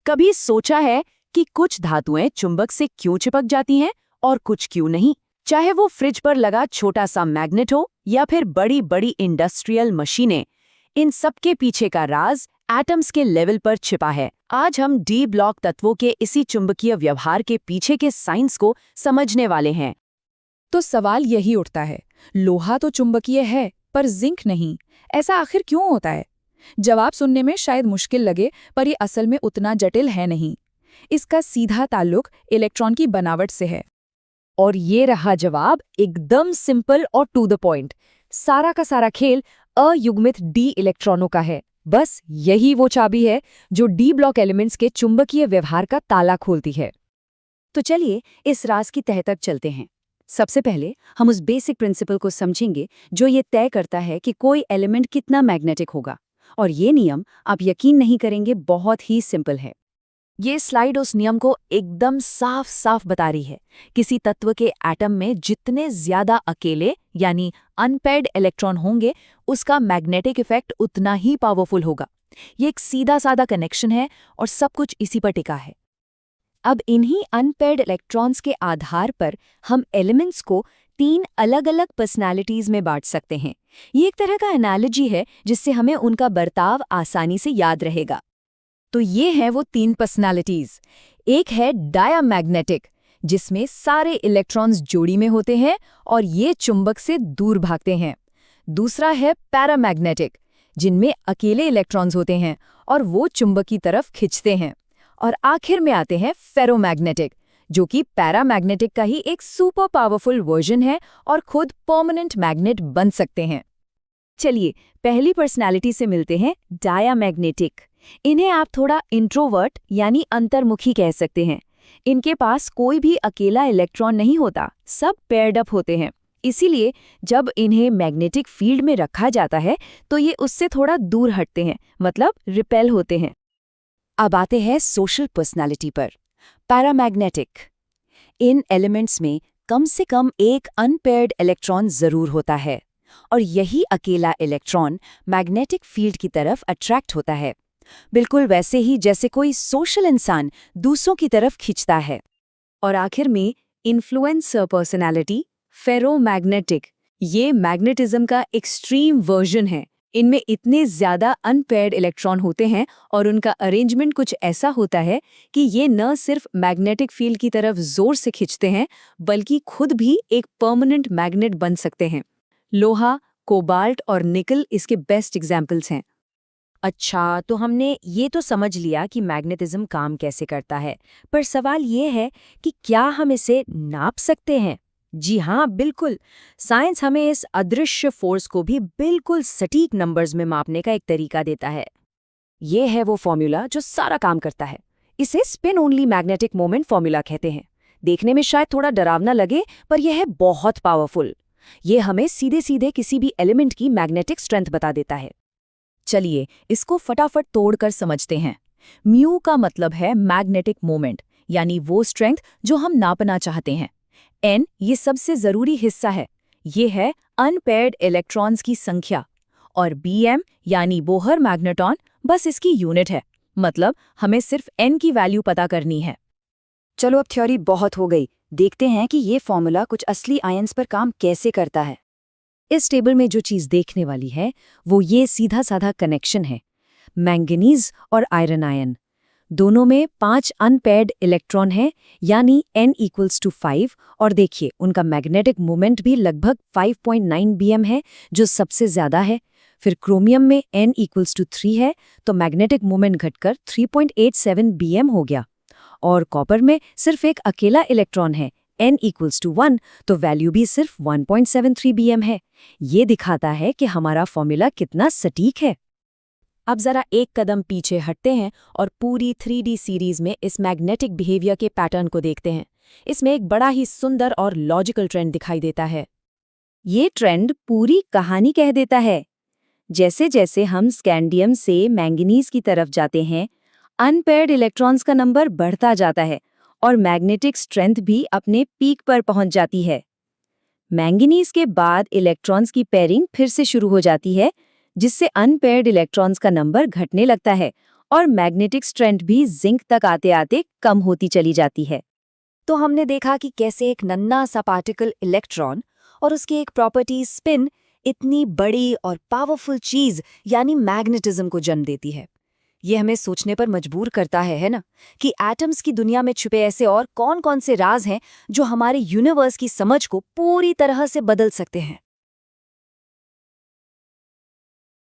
कभी सोचा है कि कुछ धातुएं चुंबक से क्यों चिपक जाती हैं और कुछ क्यों नहीं? चाहे वो फ्रिज पर लगा छोटा सा मैग्नेट हो या फिर बड़ी बड़ी इंडस्ट्रियल मशीनें, इन सब के पीछे का राज एटम्स के लेवल पर छिपा है। आज हम डी ब्लॉक तत्वों के इसी चुंबकीय व्यवहार के पीछे के साइंस को समझने वाले हैं। तो सवाल यही उठता है, लोहा तो चुंबकीय है पर जिंक नहीं, ऐसा आखिर क्यों होता है? जवाब सुनने में शायद मुश्किल लगे, पर ये असल में उतना जटिल है नहीं। इसका सीधा ताल्लुक इलेक्ट्रॉन की बनावट से है। और ये रहा जवाब, एकदम सिंपल और टू द पॉइंट। सारा का सारा खेल अयुग्मित डी इलेक्ट्रॉनों का है। बस यही वो चाबी है जो डी ब्लॉक एलिमेंट्स के चुंबकीय व्यवहार का ताला खोलती है। तो चलिए इस राज की तह तक चलते हैं। सबसे पहले हम उस बेसिक प्रिंसिपल को समझेंगे जो ये तय करता है कि कोई एलिमेंट कितना मैग्नेटिक होगा। और ये नियम, आप यकीन नहीं करेंगे, बहुत ही सिंपल है। ये स्लाइड उस नियम को एकदम साफ साफ बता रही है। किसी तत्व के एटम में जितने ज्यादा अकेले यानी अनपेयर्ड इलेक्ट्रॉन होंगे, उसका मैग्नेटिक इफेक्ट उतना ही पावरफुल होगा। ये एक सीधा साधा कनेक्शन है और सब कुछ इसी पर टिका है। अब इन्हीं अनपेयर्ड इलेक्ट्रॉन्स के आधार पर हम एलिमेंट्स को 3 अलग अलग पर्सनालिटीज में बांट सकते हैं। ये एक तरह का एनालॉजी है जिससे हमें उनका बर्ताव आसानी से याद रहेगा। तो ये हैं वो 3 पर्सनालिटीज। एक है डायामैग्नेटिक, जिसमें सारे इलेक्ट्रॉन्स जोड़ी में होते हैं और ये चुंबक से दूर भागते हैं। दूसरा है पैरामैग्नेटिक, जिनमें अकेले इलेक्ट्रॉन्स होते हैं और वो चुंबक की तरफ खिंचते हैं। और आखिर में आते हैं फेरोमैग्नेटिक, जो कि पैरामैग्नेटिक का ही एक सुपर पावरफुल वर्जन है और खुद परमानेंट मैग्नेट बन सकते हैं। चलिए पहली पर्सनालिटी से मिलते हैं, डायामैग्नेटिक। इन्हें आप थोड़ा इंट्रोवर्ट यानी अंतर्मुखी कह सकते हैं। इनके पास कोई भी अकेला इलेक्ट्रॉन नहीं होता, सब पेयर्ड अप होते हैं। इसीलिए जब इन्हें मैग्नेटिक फील्ड में रखा जाता है तो ये उससे थोड़ा दूर हटते हैं, मतलब रिपेल होते हैं। अब आते हैं सोशल पर्सनालिटी पर। पैरामैग्नेटिक। इन एलिमेंट्स में कम से कम एक अनपेयर्ड इलेक्ट्रॉन जरूर होता है और यही अकेला इलेक्ट्रॉन मैग्नेटिक फील्ड की तरफ अट्रैक्ट होता है, बिल्कुल वैसे ही जैसे कोई सोशल इंसान दूसरों की तरफ खींचता है। और आखिर में इन्फ्लुएंसर पर्सनालिटी, फेरोमैग्नेटिक। ये मैग्नेटिज्म का एक्सट्रीम वर्जन है। इनमें इतने ज्यादा अनपेयर्ड इलेक्ट्रॉन होते हैं और उनका अरेंजमेंट कुछ ऐसा होता है कि ये न सिर्फ मैग्नेटिक फील्ड की तरफ जोर से खींचते हैं, बल्कि खुद भी एक परमानेंट मैग्नेट बन सकते हैं। लोहा, कोबाल्ट और निकल इसके बेस्ट एग्जाम्पल्स हैं। अच्छा, तो हमने ये तो समझ लिया कि मैग्नेटिज्म काम कैसे करता है, पर सवाल ये है कि क्या हम इसे नाप सकते हैं? जी हाँ, बिल्कुल। साइंस हमें इस अदृश्य फोर्स को भी बिल्कुल सटीक नंबर्स में मापने का एक तरीका देता है। ये है वो फॉर्मूला जो सारा काम करता है। इसे spin only magnetic moment formula कहते हैं। देखने में शायद थोड़ा डरावना लगे, पर यह है बहुत पावरफुल। ये हमें सीधे सीधे किसी भी एलिमेंट की मैग्नेटिक स्ट्रेंथ बता देता है। चलिए इसको फटाफट तोड़कर समझते हैं। म्यू का मतलब है मैग्नेटिक मोमेंट, यानी वो स्ट्रेंथ जो हम नापना चाहते हैं। एन ये सबसे जरूरी हिस्सा है, ये है अनपेयर्ड इलेक्ट्रॉन्स की संख्या। और बीएम यानी बोहर मैग्नेटॉन बस इसकी यूनिट है, मतलब हमें सिर्फ एन की वैल्यू पता करनी है। चलो अब थ्योरी बहुत हो गई, देखते हैं कि ये फॉर्मूला कुछ असली आयन्स पर काम कैसे करता है। इस टेबल में जो चीज देखने वाली है वो ये सीधा साधा कनेक्शन है। मैंगनीज और आयरन आयन दोनों में 5 अनपेयर्ड इलेक्ट्रॉन हैं, यानी n = 5। और देखिए उनका मैग्नेटिक मोमेंट भी लगभग 5.9 bm है, जो सबसे ज्यादा है। फिर क्रोमियम में n = 3 है, तो मैग्नेटिक मोमेंट घटकर 3.87 bm हो गया। और कॉपर में सिर्फ एक अकेला इलेक्ट्रॉन है, n = 1, तो वैल्यू भी सिर्फ 1.73 bm है। ये दिखाता है कि हमारा फॉर्मूला कितना सटीक है। अब जरा एक कदम पीछे हटते हैं और पूरी 3D सीरीज में इस मैग्नेटिक बिहेवियर के पैटर्न को देखते हैं। इसमें एक बड़ा ही सुंदर और लॉजिकल ट्रेंड दिखाई देता है। ये ट्रेंड पूरी कहानी कह देता है। जैसे जैसे हम स्कैंडियम से मैंगनीज की तरफ जाते हैं, अनपेयर्ड इलेक्ट्रॉन्स का नंबर बढ़ता जाता है और मैग्नेटिक स्ट्रेंथ भी अपने पीक पर पहुंच जाती है। मैंगनीज के बाद इलेक्ट्रॉन्स की पेयरिंग फिर से शुरू हो जाती है, जिससे अनपेयर्ड इलेक्ट्रॉन्स का नंबर घटने लगता है और मैग्नेटिक स्ट्रेंथ भी जिंक तक आते आते कम होती चली जाती है। तो हमने देखा कि कैसे एक नन्हा सा पार्टिकल इलेक्ट्रॉन और उसकी एक प्रॉपर्टी स्पिन इतनी बड़ी और पावरफुल चीज यानी मैग्नेटिज्म को जन्म देती है। ये हमें सोचने पर मजबूर करता है ना, कि एटम्स की दुनिया में छुपे ऐसे और कौन-कौन से राज हैं जो हमारे यूनिवर्स की समझ को पूरी तरह से बदल सकते हैं।